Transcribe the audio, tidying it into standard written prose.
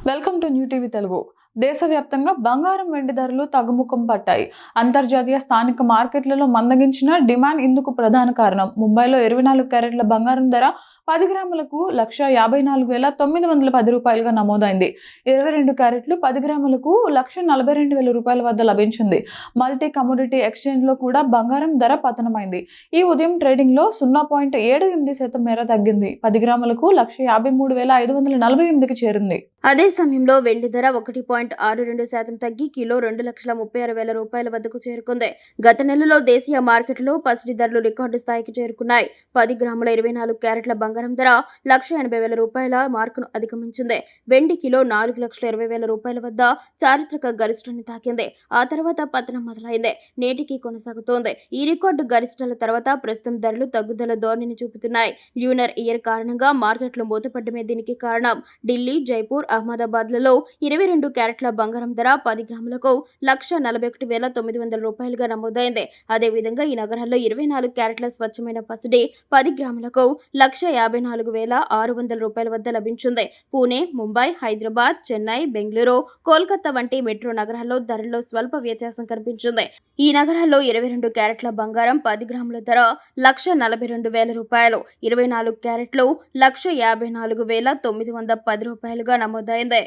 Welcome to new TV Telugu. దేశవ్యాప్తంగా బంగారం వెండి ధరలు తగ్గుముఖం పట్టాయి. అంతర్జాతీయ స్థానిక మార్కెట్లలో మందగించిన డిమాండ్ ఇందుకు ప్రధాన కారణం. ముంబైలో 24 క్యారెట్ల బంగారం ధర 10 గ్రాములకు 1,54,910 రూపాయలుగా నమోదైంది. 22 క్యారెట్లు 10 గ్రాములకు 1,42,000 రూపాయల వద్ద లభించింది. మల్టీ కమోడిటీ ఎక్స్చేంజ్లో కూడా బంగారం ధర పతనమైంది. ఈ ఉదయం ట్రేడింగ్లో 0.78% మేర తగ్గింది. 10 గ్రాములకు 1,53,548కి చేరింది. అదే సమయంలో వెండి ధర 1.62% తగ్గి కిలో 2,36,000 రూపాయల వద్దకు చేరుకుంది. గత నెలలో దేశీయ మార్కెట్లో పసిడి ధరలు రికార్డు స్థాయికి చేరుకున్నాయి. 10 గ్రాముల 24 క్యారెట్ల బంగారం ధర 1,80,000 రూపాయల మార్కును అధిగమించింది. వెండి కిలో 4,20,000 రూపాయల వద్ద చారిత్రక గరిష్టాన్ని తాకింది. ఆ తర్వాత పతనం మొదలైంది. నేటికి కొనసాగుతోంది. ఈ రికార్డు గరిష్టాల తర్వాత ప్రస్తుతం ధరలు తగ్గుదల ధోరణిని చూపుతున్నాయి. ల్యూనర్ ఇయర్ కారణంగా మార్కెట్లు మూతపడ్డమే దీనికి కారణం. ఢిల్లీ, జైపూర్, అహ్మదాబాద్లలో 22 క్యారెట్ల బంగారం ధర 10 గ్రాములకు 1,41,900 రూపాయలుగా నమోదైంది. అదేవిధంగా ఈ నగరాల్లో 24 క్యారెట్ల స్వచ్ఛమైన పసిడి 10 గ్రాములకు 1,54,600 రూపాయల వద్ద లభించింది. పూణే, ముంబై, హైదరాబాద్, చెన్నై, బెంగళూరు, కోల్కతా వంటి మెట్రో నగరాల్లో ధరల్లో స్వల్ప వ్యత్యాసం కనిపించింది. ఈ నగరాల్లో 22 క్యారెట్ల బంగారం 10 గ్రాముల ధర 1,42,000 రూపాయలు, 24 క్యారెట్లు 1,54,910 రూపాయలుగా నమోదైంది.